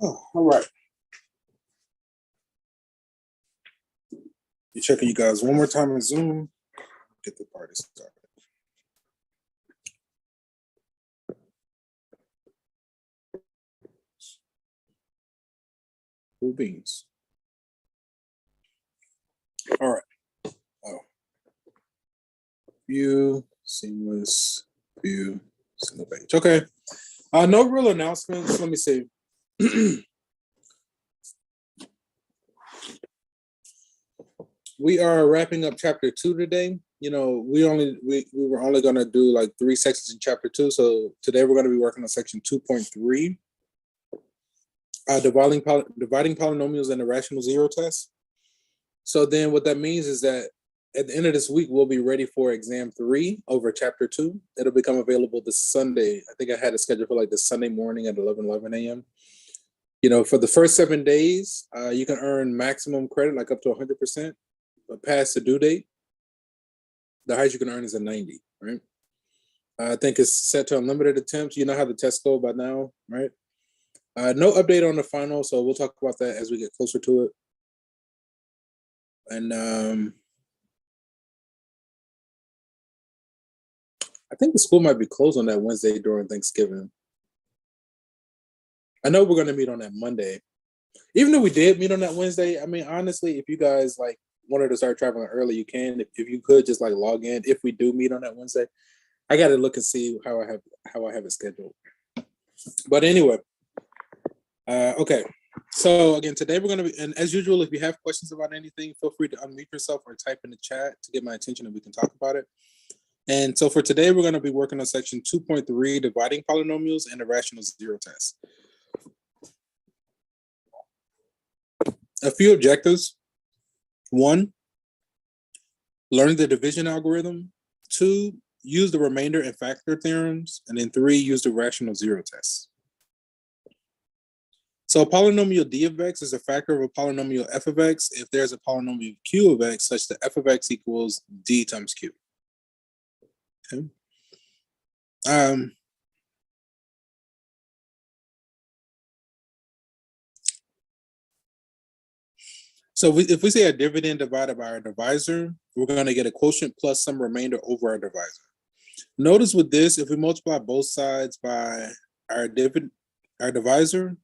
Oh, all right. You checking you guys one more time in Zoom. Get the party started. Cool beans. All right. Oh. View, seamless, view, single page. Okay. No real announcements. Let me see. We are wrapping up chapter 2 today. You know, we were only gonna do like 3 sections in chapter 2. So today we're gonna be working on section 2.3. Dividing polynomials and the rational zero test. So then what that means is that at the end of this week, we'll be ready for exam 3 over chapter 2. It'll become available this Sunday. I think I had it scheduled for like the Sunday morning at 11 a.m. You know, for the first 7 days, you can earn maximum credit, like up to 100%, but past the due date, the highest you can earn is a 90, right? I think it's set to unlimited attempts. You know how the tests go by now, right? No update on the final, so we'll talk about that as we get closer to it. And I think the school might be closed on that Wednesday during Thanksgiving. I know we're going to meet on that Monday. Even if we did meet on that Wednesday, I mean, honestly, if you guys like wanted to start traveling early, you can. If you could just like log in, if we do meet on that Wednesday, I got to look and see how I have it scheduled. But anyway, okay. So again, today we're going to be, and as usual, if you have questions about anything, feel free to unmute yourself or type in the chat to get my attention and we can talk about it. And so for today, we're going to be working on section 2.3, dividing polynomials and the rational zero test. A few objectives. 1, learn the division algorithm. 2, use the remainder and factor theorems. And then 3, use the rational zero test. So a polynomial d of x is a factor of a polynomial f of x if there's a polynomial q of x such that f of x equals d times q. Okay. So if we say a dividend divided by our divisor, we're going to get a quotient plus some remainder over our divisor. Notice with this, if we multiply both sides by our divisor,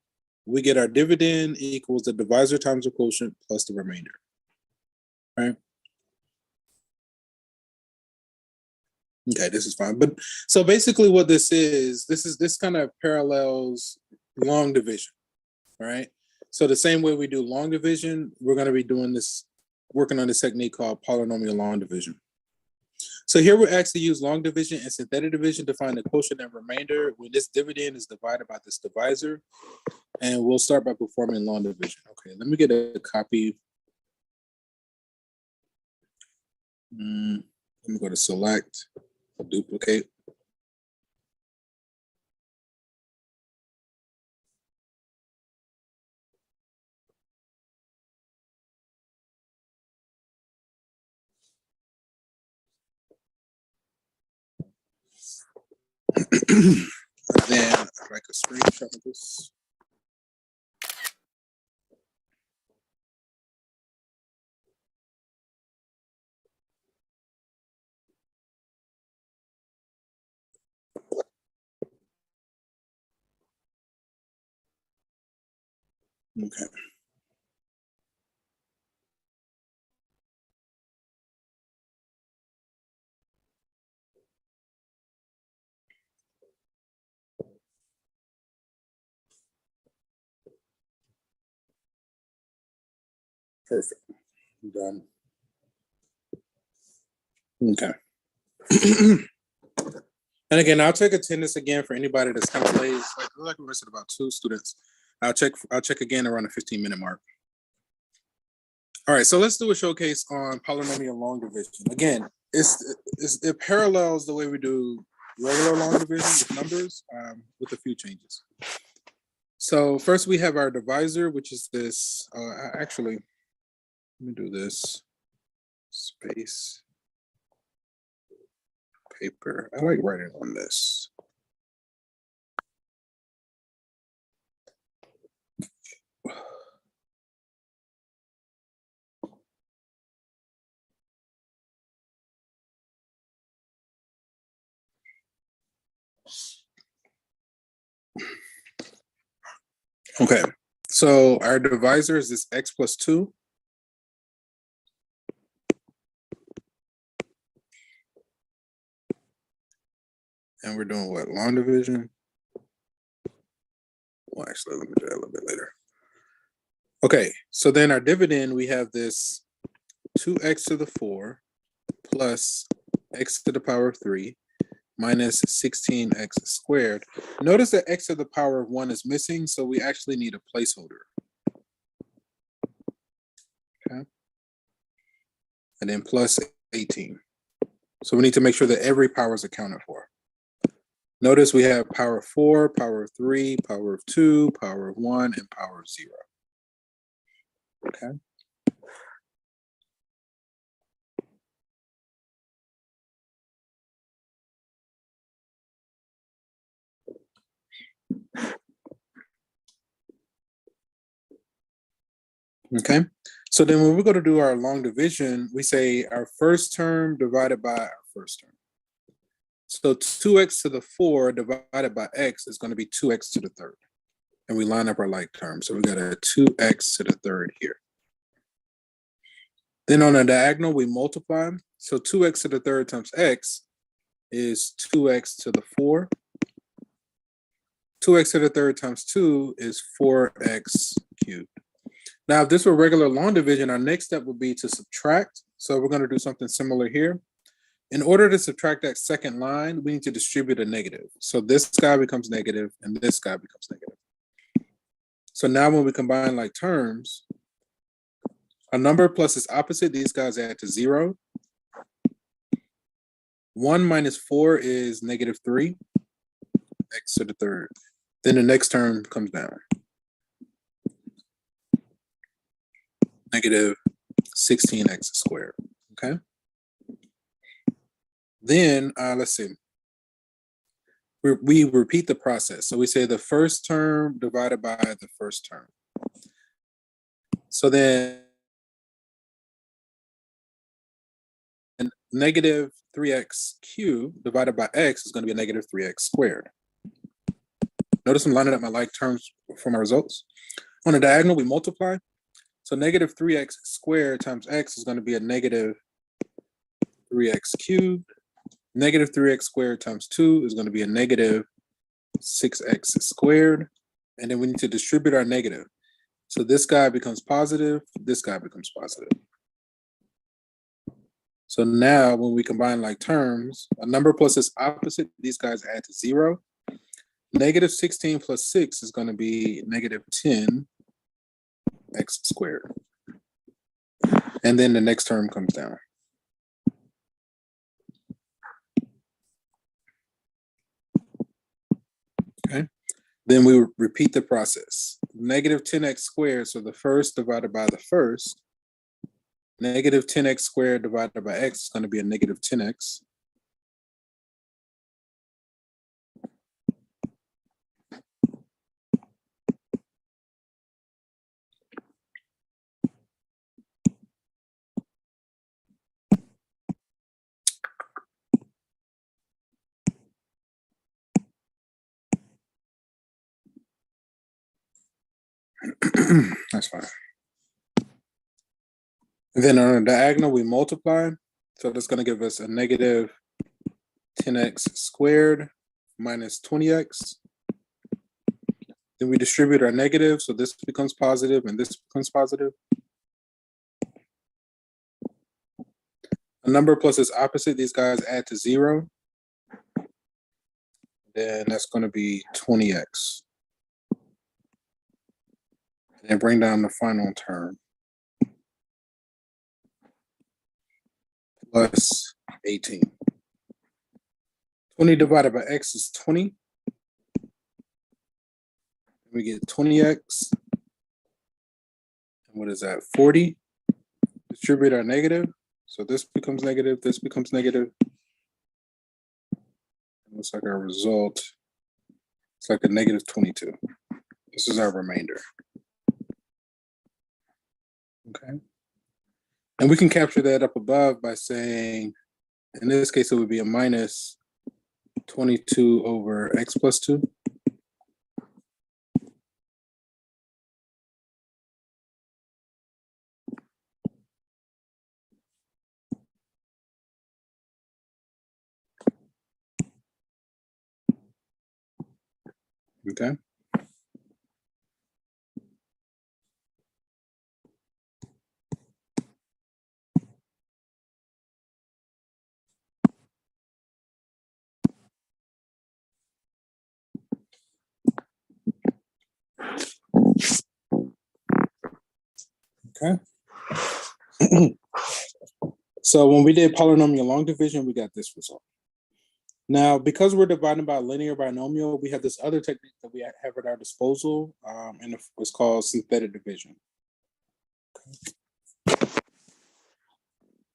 we get our dividend equals the divisor times the quotient plus the remainder, right? Okay, this is fine. But so basically what this kind of parallels long division, right? So the same way we do long division, we're going to be doing this, working on this technique called polynomial long division. So here we actually use long division and synthetic division to find the quotient and remainder when this dividend is divided by this divisor. And we'll start by performing long division. Okay, let me get a copy. Let me go to select, duplicate. Then I'd like a screenshot of this. Okay. Perfect. Done. Okay. And again, I'll check attendance again for anybody that's kind of late. Like we missed about 2 students. I'll check again around the 15-minute mark. All right, so let's do a showcase on polynomial long division. Again, it parallels the way we do regular long division with numbers, with a few changes. So first we have our divisor, which is this. Actually, let me do this. Space. Paper. I like writing on this. Okay, so our divisor is this x plus 2. And we're doing what? Long division? Well, actually, let me do that a little bit later. Okay, so then our dividend, we have this 2x to the 4 plus x to the power of 3 minus 16x squared. Notice that x to the power of 1 is missing, so we actually need a placeholder. Okay. And then plus 18. So we need to make sure that every power is accounted for. Notice we have power of 4, power of 3, power of 2, power of 1, and power of 0. Okay. Okay. So then when we go to do our long division, we say our first term divided by our first term. So 2x to the 4 divided by x is going to be 2x to the third. And we line up our like terms. So we got a 2x to the third here. Then on a diagonal, we multiply. So 2x to the third times x is 2x to the 4. 2x to the third times 2 is 4x cubed. Now, if this were regular long division, our next step would be to subtract. So we're going to do something similar here. In order to subtract that second line, we need to distribute a negative. So this guy becomes negative and this guy becomes negative. So now when we combine like terms, a number plus its opposite, these guys add to 0. 1 minus 4 is negative 3, x to the third. Then the next term comes down. Negative 16x squared, okay? Then, let's see. We repeat the process. So we say the first term divided by the first term. So then negative 3x cubed divided by x is going to be a negative 3x squared. Notice I'm lining up my like terms for my results. On the diagonal, we multiply. So negative 3x squared times x is going to be a negative 3x cubed. Negative 3x squared times 2 is going to be a negative 6x squared. And then we need to distribute our negative. So this guy becomes positive, this guy becomes positive. So now when we combine like terms, a number plus its opposite, these guys add to 0. Negative 16 plus 6 is going to be negative 10x squared. And then the next term comes down. Okay. Then we repeat the process. Negative 10x squared, so the first divided by the first. Negative 10x squared divided by x is going to be a negative 10x. That's fine. And then on a diagonal, we multiply. So that's going to give us a negative 10x squared minus 20x. Then we distribute our negative, so this becomes positive and this becomes positive. A number plus its opposite, these guys add to 0. Then that's going to be 20x. And bring down the final term. Plus 18. 20 divided by x is 20. We get 20x. And what is that? 40. Distribute our negative. So this becomes negative, this becomes negative. It looks like our result, it's like a negative 22. This is our remainder. Okay. And we can capture that up above by saying, in this case, it would be a minus 22 over x plus 2. Okay. Okay. So when we did polynomial long division, we got this result. Now, because we're dividing by a linear binomial, we have this other technique that we have at our disposal, and it's called synthetic division. Okay.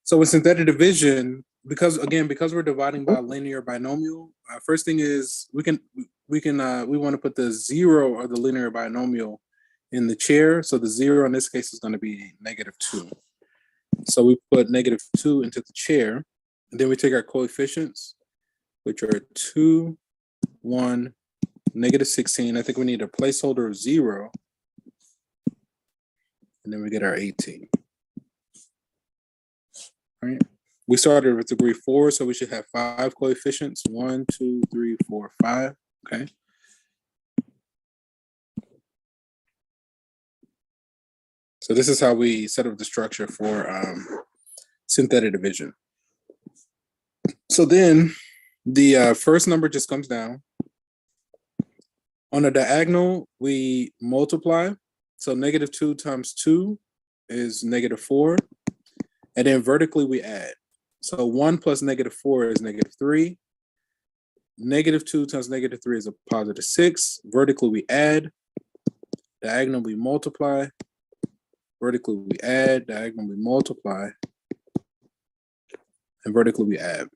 So with synthetic division, because we're dividing by a linear binomial, first thing is we want to put the 0 of the linear binomial in the chair. So the 0 in this case is going to be -2. So we put -2 into the chair, and then we take our coefficients, which are 2, 1, -16. I think we need a placeholder of 0. And then we get our 18. All right. We started with degree 4, so we should have 5 coefficients. 1, 2, 3, 4, 5. Okay. So this is how we set up the structure for synthetic division. So then the first number just comes down. On a diagonal, we multiply. So -2 times 2 is -4. And then vertically, we add. So 1 plus -4 is -3. -2 times -3 is a +6. Vertically, we add. Diagonal, we multiply. Vertically, we add. Diagonal, we multiply. And vertically, we add.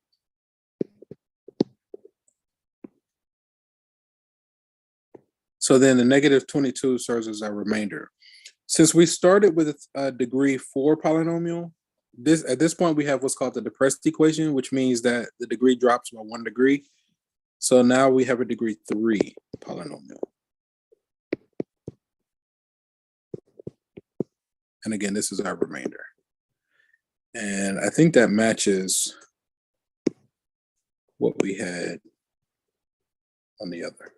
So then the -22 serves as our remainder. Since we started with a degree 4 polynomial, at this point we have what's called the depressed equation, which means that the degree drops by 1 degree. So now we have a degree 3 polynomial. And again, this is our remainder. And I think that matches what we had on the other.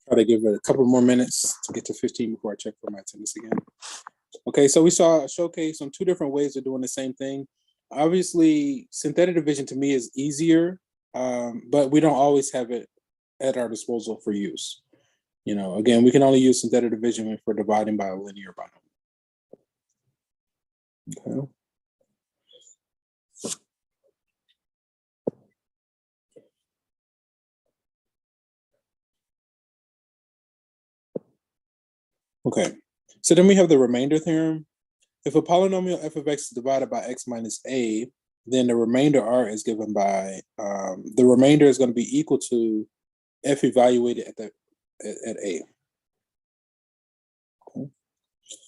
Try to give it a couple more minutes to get to 15 before I check for my attendance again. Okay, so we saw a showcase on 2 different ways of doing the same thing. Obviously, synthetic division to me is easier, but we don't always have it at our disposal for use. You know, again, we can only use synthetic division if we're dividing by a linear binomial. Okay. Okay, so then we have the remainder theorem. If a polynomial f of x is divided by x minus a, then the remainder R is given by, the remainder is going to be equal to F evaluated at A. Okay.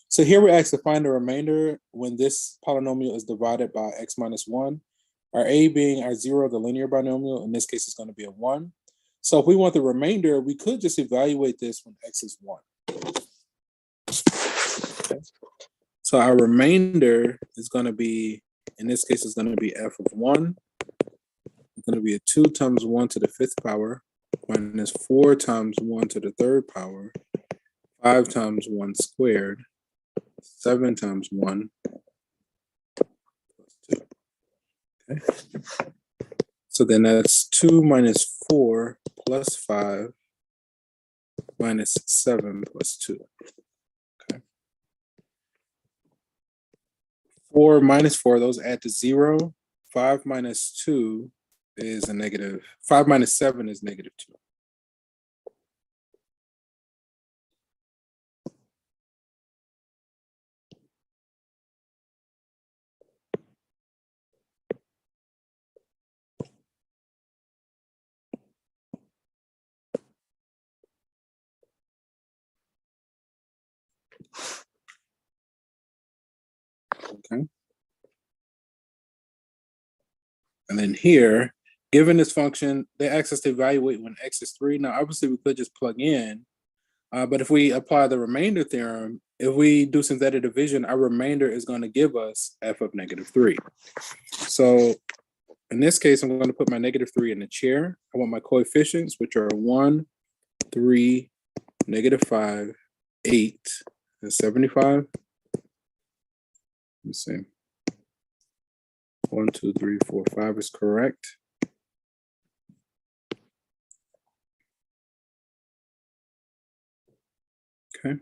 So here we're asked to find the remainder when this polynomial is divided by x minus 1. Our A being our 0, the linear binomial, in this case is going to be a 1. So if we want the remainder, we could just evaluate this when x is 1. Okay. So our remainder is going to be, in this case, is going to be f of 1. It's going to be a 2 times 1 to the 5th power minus 4 times 1 to the 3rd power, 5 times 1 squared, 7 times 1 plus 2. Okay. So then that's 2 minus 4 plus 5 minus 7 plus 2. Okay. 4 minus 4, those add to 0. 5 minus 2 is a negative. 5 minus 7 is negative 2. Okay. And then here, given this function, they ask us to evaluate when x is 3. Now, obviously, we could just plug in, but if we apply the remainder theorem, if we do synthetic division, our remainder is going to give us f of negative 3. So in this case, I'm going to put my negative 3 in the chair. I want my coefficients, which are 1, 3, negative 5, 8, and 75. Let's see. 1, 2, 3, 4, 5 is correct. Okay.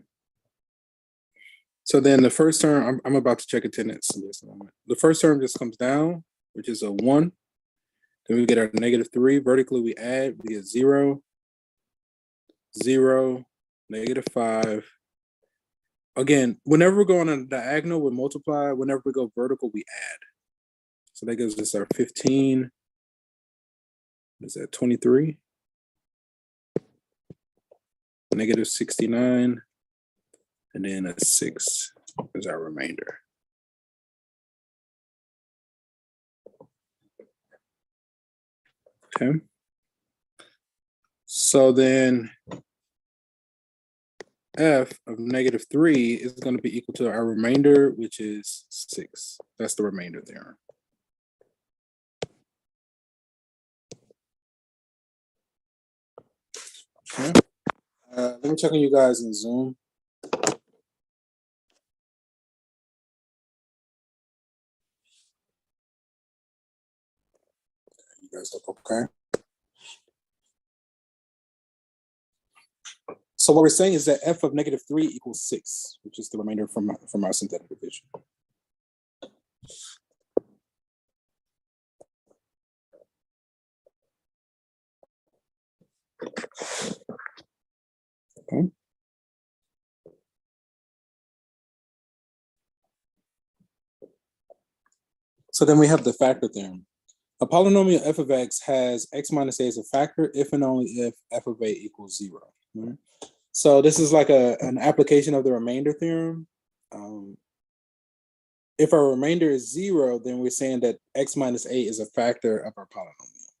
So then the first term, I'm about to check attendance in just a moment. The first term just comes down, which is a 1. Then we get our negative 3. Vertically, we add, we get 0, 0, negative 5. Again, whenever we're going on a diagonal, we multiply. Whenever we go vertical, we add. So that gives us our 15. What is that, 23? Negative 69. And then a 6 is our remainder. Okay. So then f of negative 3 is going to be equal to our remainder, which is 6. That's the remainder theorem. Okay. Let me check on you guys in Zoom. You guys look okay. So what we're saying is that f of negative 3 equals 6, which is the remainder from our synthetic division. Okay. So then we have the factor theorem. A polynomial f of x has x minus a as a factor if and only if f of a equals 0. Right? So this is like an application of the remainder theorem. If our remainder is 0, then we're saying that x minus a is a factor of our polynomial.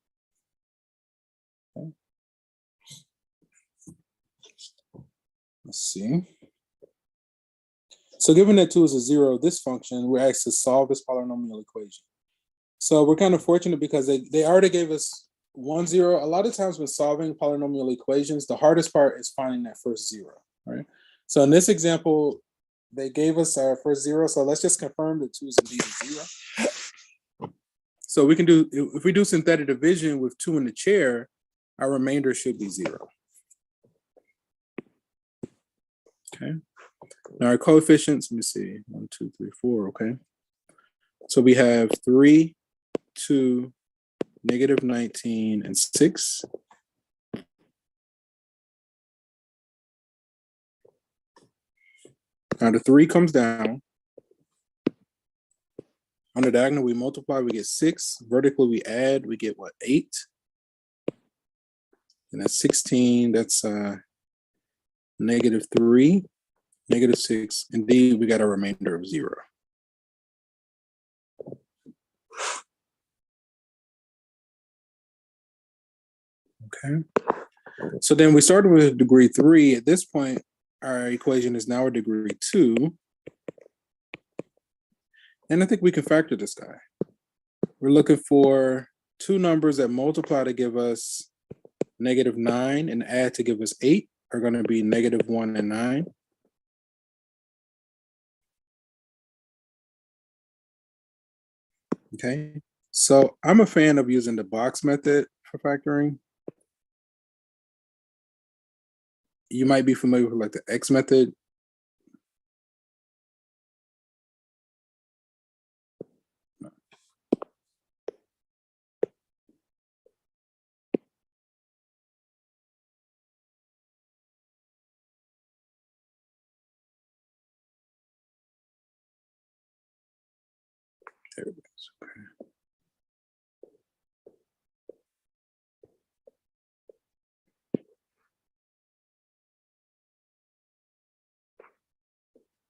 Okay. Let's see. So given that 2 is a 0, this function, we're asked to solve this polynomial equation. So we're kind of fortunate because they already gave us 1, 0. A lot of times when solving polynomial equations, the hardest part is finding that first 0, right? So in this example, they gave us our first 0. So let's just confirm that 2 is indeed a 0. So we can do, if we do synthetic division with 2 in the chair, our remainder should be 0. Okay. Now our coefficients, let me see, 1, 2, 3, 4, okay. So we have 3, 2, negative 19, and 6. Now the 3 comes down. On the diagonal, we multiply, we get 6. Vertically, we add, we get what, 8? And that's 16. That's -3, -6. Indeed, we got a remainder of 0. Okay. So then we started with degree 3. At this point, our equation is now a degree 2. And I think we can factor this guy. We're looking for two numbers that multiply to give us -9 and add to give us 8 are going to be -1 and 9. Okay, so I'm a fan of using the box method for factoring. You might be familiar with like the X method. There it is. Okay.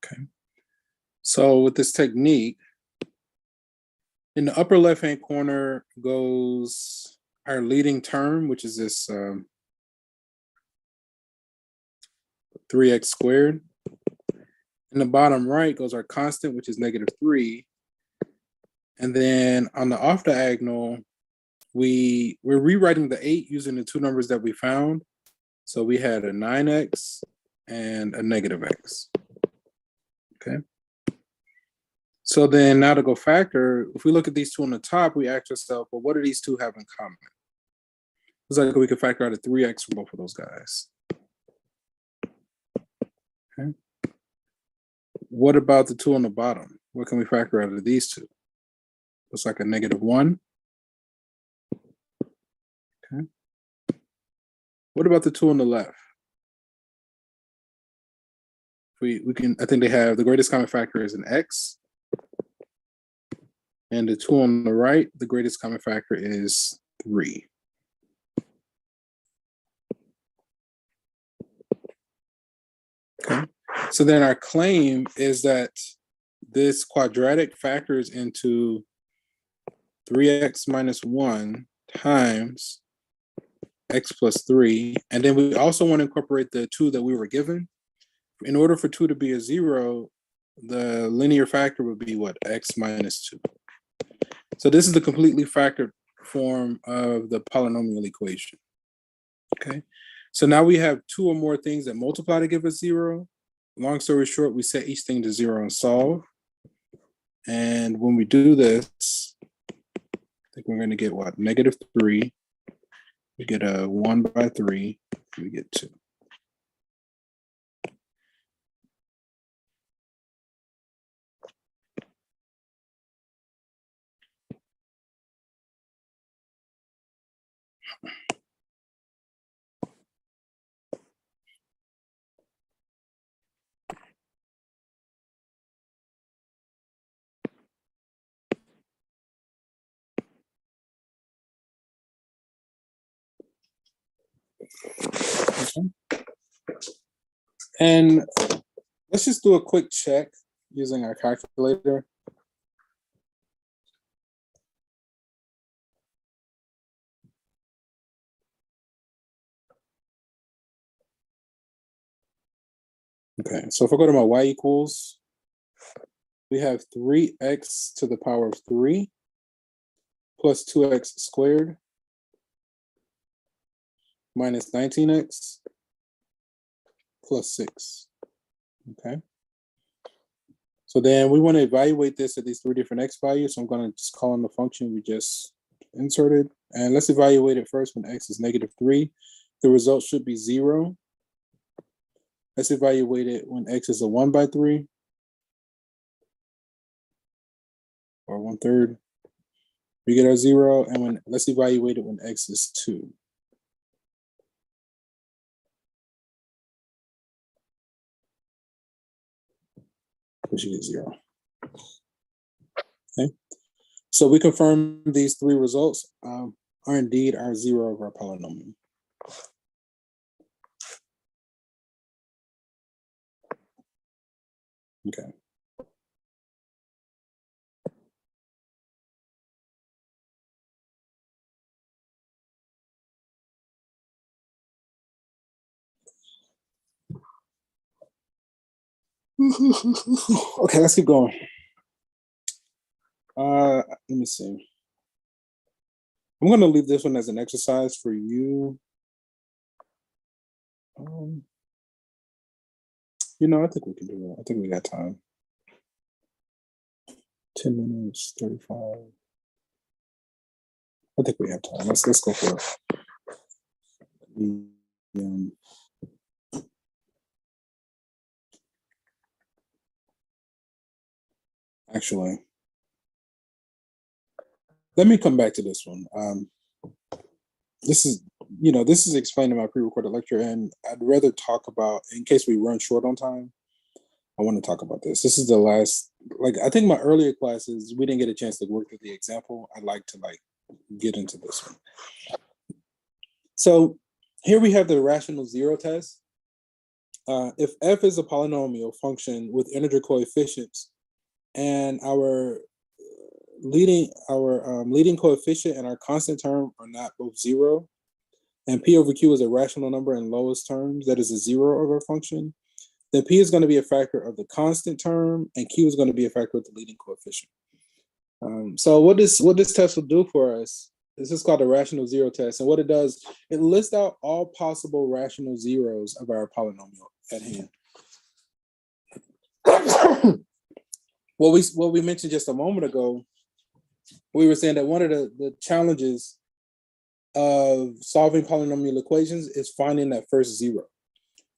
Okay. So with this technique, in the upper left-hand corner goes our leading term, which is this 3x squared. In the bottom right goes our constant, which is -3. And then on the off diagonal, we're rewriting the 8 using the two numbers that we found. So we had a 9x and a -x. Okay. So then now to go factor, if we look at these two on the top, we ask ourselves, well, what do these two have in common? It's like we could factor out a 3x from both of those guys. Okay. What about the two on the bottom? What can we factor out of these two? Looks like a -1. Okay. What about the two on the left? We can, I think they have the greatest common factor is an x. And the two on the right, the greatest common factor is 3. Okay. So then our claim is that this quadratic factors into 3x minus 1 times x plus 3. And then we also want to incorporate the 2 that we were given. In order for 2 to be a 0, the linear factor would be what? X minus 2. So this is the completely factored form of the polynomial equation. Okay. So now we have 2 or more things that multiply to give us 0. Long story short, we set each thing to 0 and solve. And when we do this, I think we're going to get what? -3. We get a 1/3. We get 2. Okay. And let's just do a quick check using our calculator. Okay, so if I go to my y equals, we have 3x to the power of 3 plus 2x squared minus 19x plus 6. Okay. So then we want to evaluate this at these 3 different x values. So I'm going to just call in the function we just inserted. And let's evaluate it first when x is -3. The result should be 0. Let's evaluate it when x is a 1/3 or 1/3. We get our 0. And when let's evaluate it when x is 2. We should get 0. Okay. So we confirm these three results are indeed our zero of our polynomial. Okay. Okay, let's keep going. Let me see. I'm going to leave this one as an exercise for you. You know, I think we can do that. I think we got time. 10 minutes, 35. I think we have time. Let's go for it. Actually, let me come back to this one. This is explained in my pre-recorded lecture, and I'd rather talk about, in case we run short on time, I want to talk about this. This is the last, I think my earlier classes, we didn't get a chance to work through the example. I'd like to get into this one. So here we have the rational zero test. If f is a polynomial function with integer coefficients, and our leading coefficient and our constant term are not both zero, and p over q is a rational number in lowest terms, that is a zero of our function, then p is going to be a factor of the constant term, and q is going to be a factor of the leading coefficient. So what this test will do for us, this is called a rational zero test, and what it does, it lists out all possible rational zeros of our polynomial at hand. What we mentioned just a moment ago, we were saying that one of the challenges of solving polynomial equations is finding that first zero.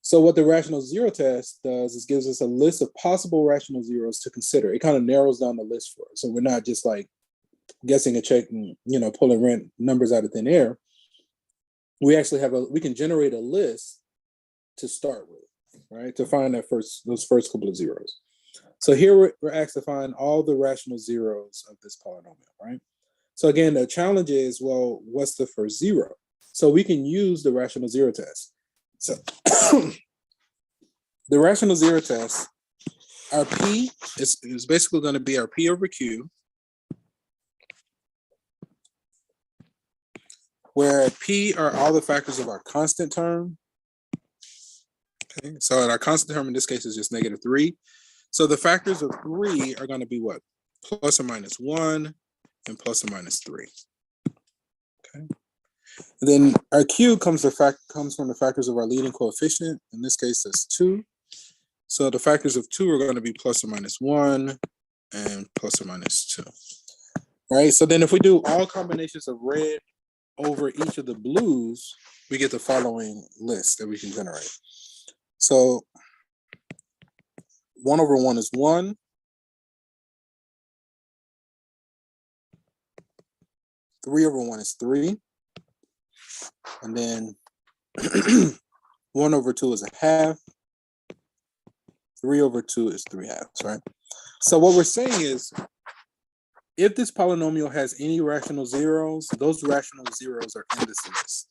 So what the rational zero test does is gives us a list of possible rational zeros to consider. It kind of narrows down the list for us. So we're not just guessing a check and pulling random numbers out of thin air. We actually we can generate a list to start with, right? To find those first couple of zeros. So here we're asked to find all the rational zeros of this polynomial, right? So again, the challenge is, well, what's the first zero? So we can use the rational zero test. So the rational zero test, our P is basically going to be our P over Q, where P are all the factors of our constant term. Okay, so our constant term in this case is just -3. So the factors of 3 are going to be what? Plus or minus 1 and plus or minus 3. Okay. And then our Q comes from the factors of our leading coefficient. In this case, that's 2. So the factors of 2 are going to be plus or minus 1 and plus or minus 2. Right? So then if we do all combinations of red over each of the blues, we get the following list that we can generate. So 1 over 1 is 1. 3 over 1 is 3. And then 1 over 2 is a half. 3 over 2 is 3 halves, right? So what we're saying is, if this polynomial has any rational zeros, those rational zeros are in this list.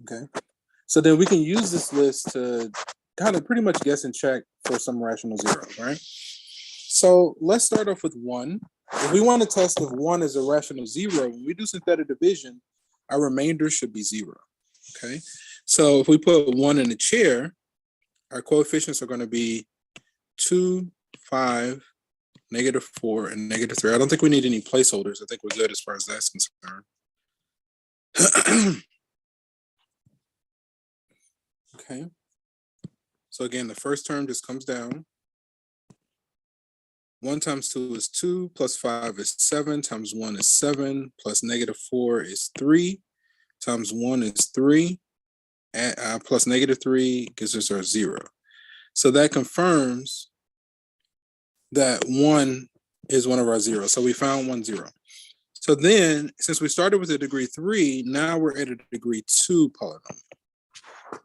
Okay? So then we can use this list to kind of pretty much guess and check for some rational zeros, right? So let's start off with 1. If we want to test if 1 is a rational zero, when we do synthetic division, our remainder should be 0. Okay? So if we put 1 in a chair, our coefficients are going to be 2, 5, -4, and -3. I don't think we need any placeholders. I think we're good as far as that's concerned. Okay. So again, the first term just comes down. 1 times 2 is 2, plus 5 is 7, times 1 is 7, plus -4 is 3, times 1 is 3, and, plus -3 gives us our 0. So that confirms that 1 is one of our zeros. So we found 1 0. So then, since we started with a degree 3, now we're at a degree 2 polynomial.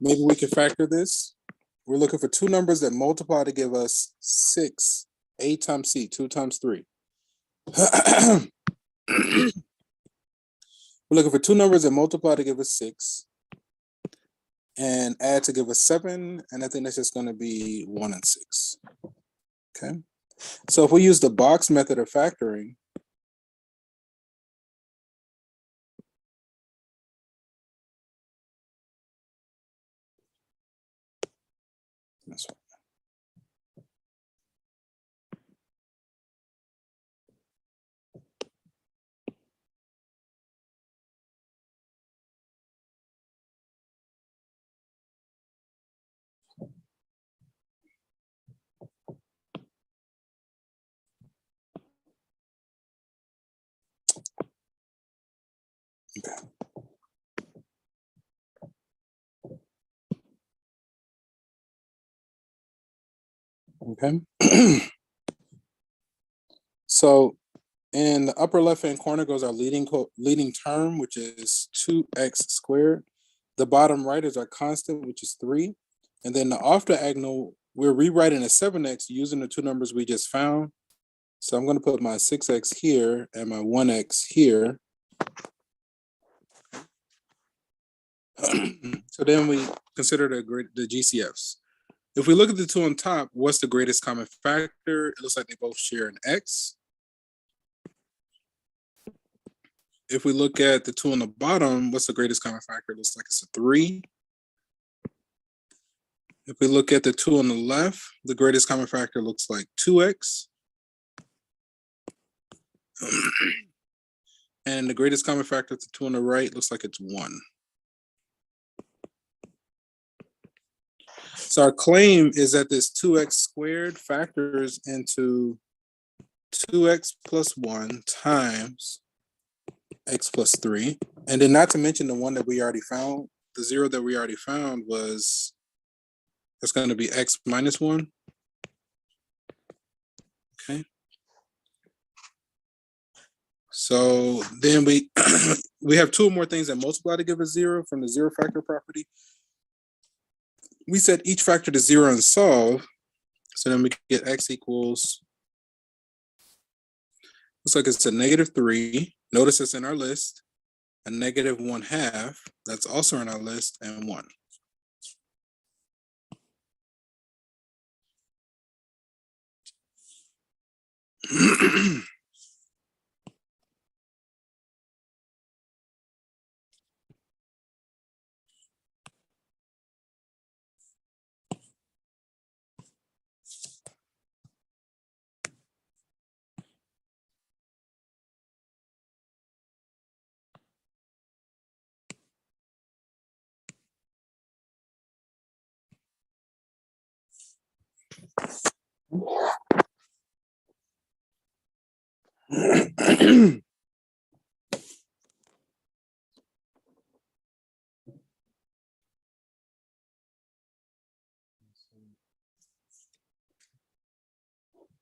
Maybe we can factor this. We're looking for 2 numbers that multiply to give us 6. A times C, 2 times 3. We're looking for two numbers that multiply to give us 6 and add to give us 7. And I think that's just going to be 1 and 6. Okay. So if we use the box method of factoring, that's right. Okay. So in the upper left-hand corner goes our leading term, which is 2x squared. The bottom right is our constant, which is 3. And then the off diagonal, we're rewriting a 7x using the two numbers we just found. So I'm going to put my 6x here and my 1x here. So then we consider the GCFs. If we look at the two on top, what's the greatest common factor? It looks like they both share an x. If we look at the two on the bottom, what's the greatest common factor? It looks like it's a 3. If we look at the two on the left, the greatest common factor looks like 2x. And the greatest common factor of the two on the right looks like it's 1. So our claim is that this 2x squared factors into 2x plus 1 times x plus 3. And then not to mention the one that we already found, the 0 that we already found was, that's going to be x minus 1. Okay. So then we we have two more things that multiply to give us 0 from the zero factor property. We set each factor to 0 and solve. So then we get x equals, looks like it's a -3. Notice it's in our list. A -1/2, that's also in our list, and 1.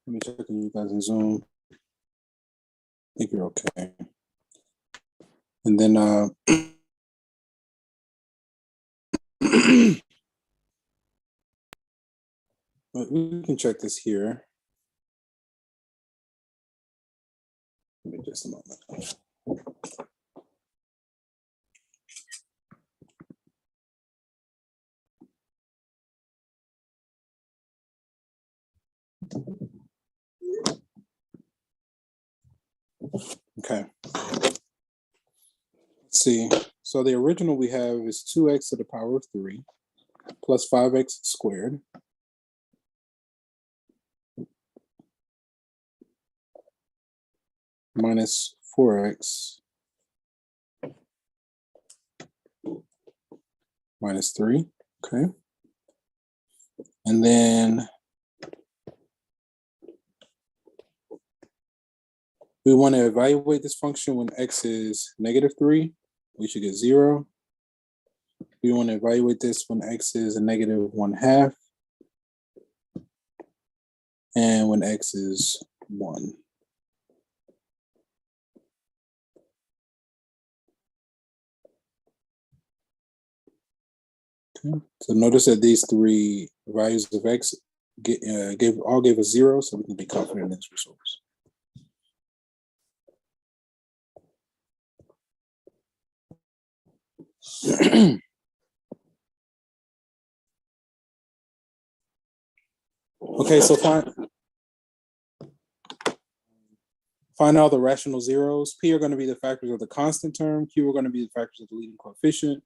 Let me check if you guys in Zoom. I think you're okay. And then we can check this here. Give me just a moment. Okay. Let's see. So the original we have is 2x to the power of 3 plus 5x squared minus 4x minus 3. Okay. And then we want to evaluate this function when x is -3. We should get 0. We want to evaluate this when x is a -1/2 and when x is 1. Okay. So notice that these three values of x gave us 0, so we can be confident in this resource. Okay, so find all the rational zeros. P are going to be the factors of the constant term. Q are going to be the factors of the leading coefficient.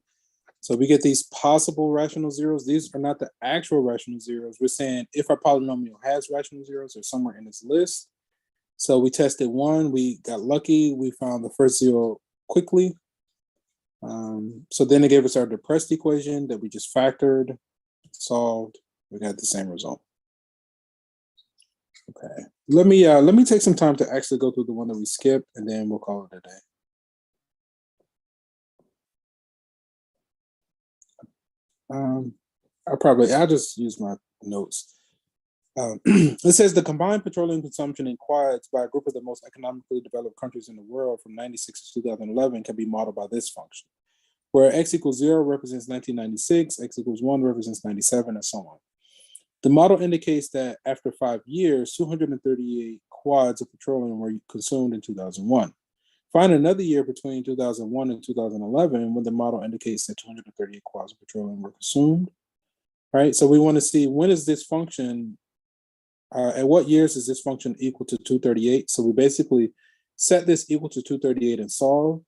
So we get these possible rational zeros. These are not the actual rational zeros. We're saying if our polynomial has rational zeros or somewhere in this list. So we tested one, we got lucky, we found the first zero quickly. So then it gave us our depressed equation that we just factored, solved, we got the same result. Okay, let me take some time to actually go through the one that we skipped, and then we'll call it a day. I'll just use my notes. It says the combined petroleum consumption in quads by a group of the most economically developed countries in the world from 96 to 2011 can be modeled by this function, where x equals 0 represents 1996, x equals 1 represents 97, and so on. The model indicates that after 5 years, 238 quads of petroleum were consumed in 2001. Find another year between 2001 and 2011 when the model indicates that 238 quads of petroleum were consumed. Right, so we want to see when is this function, at what years is this function equal to 238? So we basically set this equal to 238 and solve.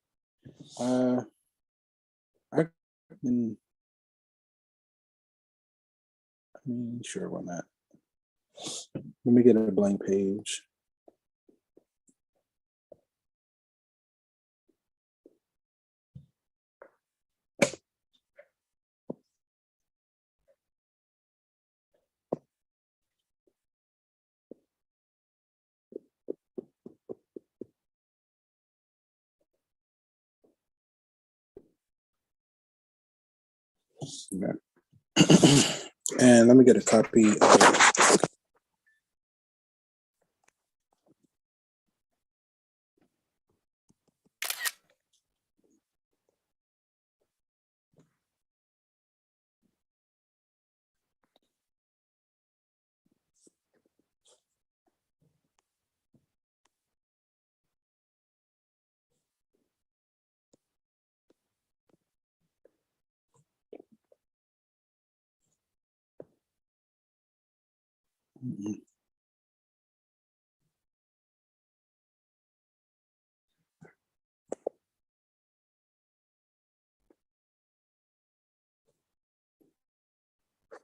I mean, sure, why not? Let me get a blank page. Okay. And let me get a copy of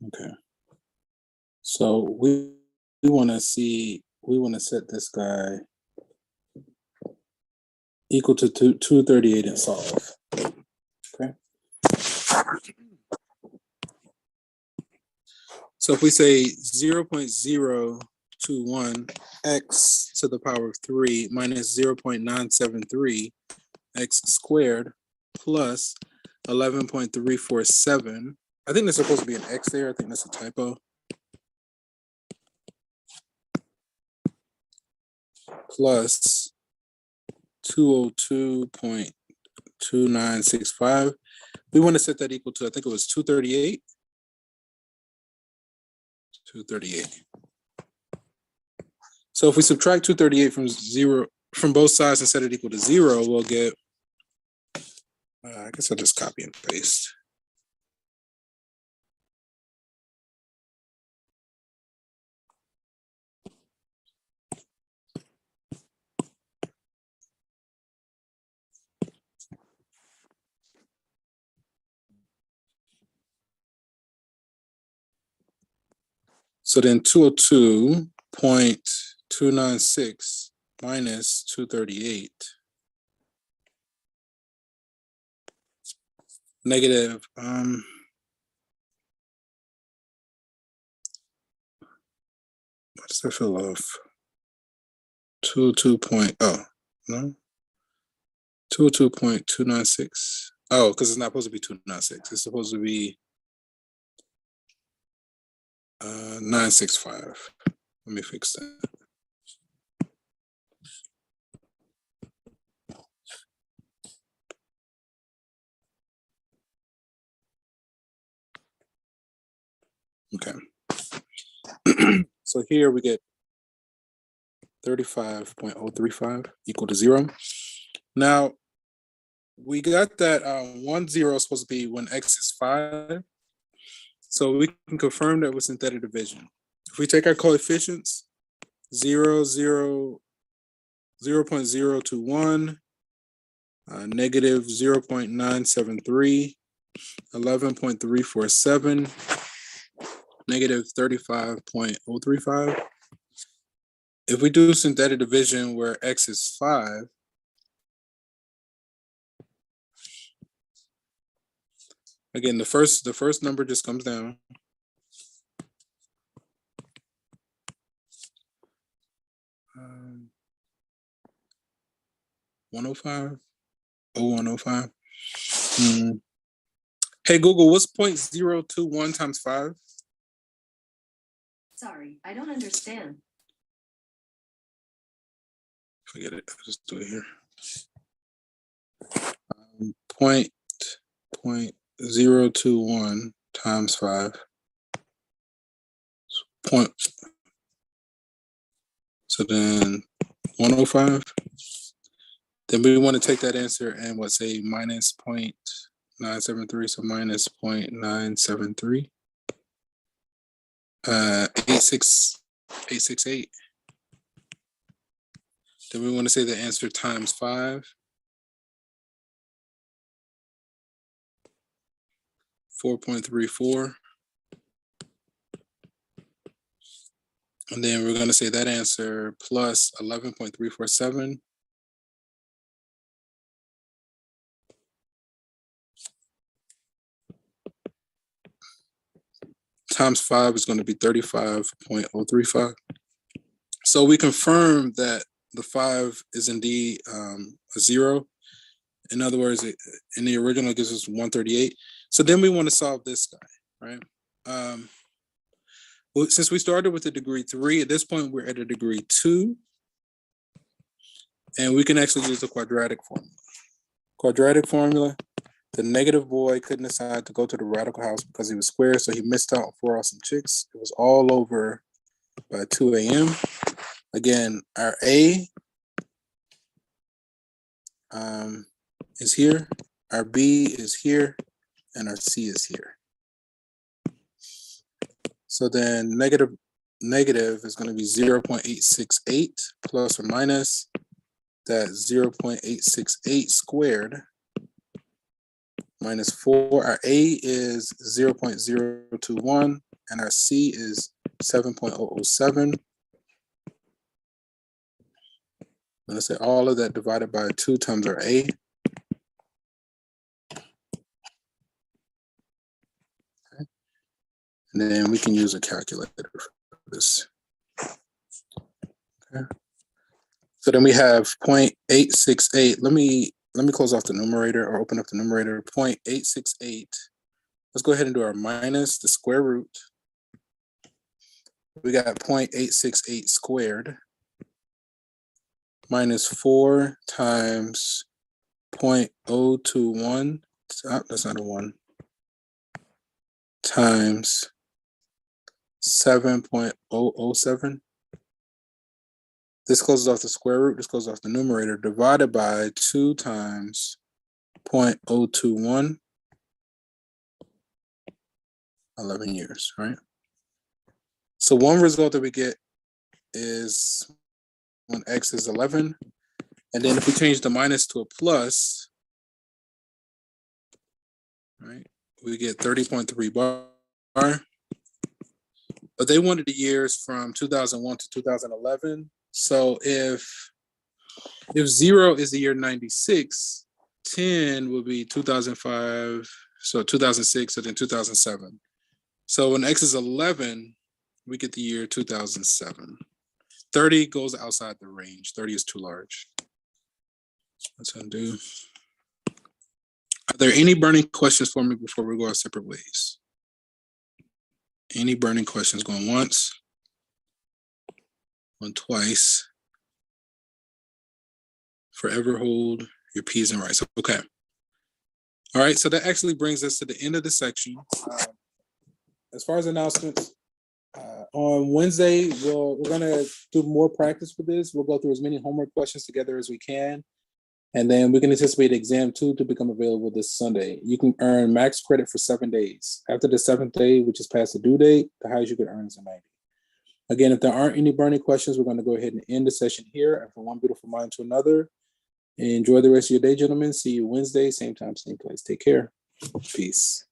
okay. So we want to set this guy equal to 238 and solve. Okay. So if we say 0.021 x to the power of 3 minus 0.973 x squared plus 11.347. I think there's supposed to be an x there. I think that's a typo. Plus 202.2965. We want to set that equal to, I think it was 238. 238. So if we subtract 238 from both sides and set it equal to 0, we'll get, I guess I'll just copy and paste. So then 202.296 minus 238 negative, why does that feel off? 202.296. Oh, because it's not supposed to be 296. It's supposed to be 965. Let me fix that. Okay. So here we get 35.035 equal to 0. Now, we got that 1, 0 is supposed to be when x is 5. So we can confirm that with synthetic division. If we take our coefficients, 0, 0, 0.021, negative 0.973, 11.347, negative 35.035. If we do synthetic division where x is 5, again, the first number just comes down. 105, 0105. Hey Google, what's 0.021 times 5? Sorry, I don't understand. Forget it. I'll just do it here. Point 0.021 times 5. So then 105. Then we want to take that answer and say minus 0.973. So minus 0.973. 868. Then we want to say the answer times 5. 4.34. And then we're going to say that answer plus 11.347. Times 5 is going to be 35.035. So we confirm that the 5 is indeed a 0. In other words, in the original, it gives us 138. So then we want to solve this guy, right? Well, since we started with a degree 3, at this point, we're at a degree 2. And we can actually use the quadratic formula. Quadratic formula, the negative boy couldn't decide to go to the radical house because he was square, so he missed out on 4 awesome chicks. It was all over by 2 a.m. Again, our A is here, our B is here, and our C is here. So then negative is going to be 0.868 plus or minus that 0.868 squared minus 4. Our A is 0.021 and our C is 7.007. Let's say all of that divided by 2 times our A. Okay. And then we can use a calculator for this. Okay. So then we have 0.868. Let me close off the numerator or open up the numerator. 0.868. Let's go ahead and do our minus the square root. We got 0.868 squared minus 4 times 0.021. That's not a 1. Times 7.007. This closes off the square root. This goes off the numerator. Divided by 2 times 0.021. 11 years, right? So one result that we get is when x is 11. And then if we change the minus to a plus, right, we get 30.3 bar. But they wanted the years from 2001 to 2011. So if 0 is the year 96, 10 will be 2005, so 2006, and then 2007. So when x is 11, we get the year 2007. 30 goes outside the range. 30 is too large. Let's undo. Are there any burning questions for me before we go our separate ways? Any burning questions? Going once? Going twice? Forever hold your P's and R's. Okay. All right, so that actually brings us to the end of the section. As far as announcements, on Wednesday, we're going to do more practice for this. We'll go through as many homework questions together as we can. And then we can anticipate exam 2 to become available this Sunday. You can earn max credit for 7 days. After the 7th day, which is past the due date, the highest you could earn is a 90. Again, if there aren't any burning questions, we're going to go ahead and end the session here. And from one beautiful mind to another, enjoy the rest of your day, gentlemen. See you Wednesday, same time, same place. Take care. Peace.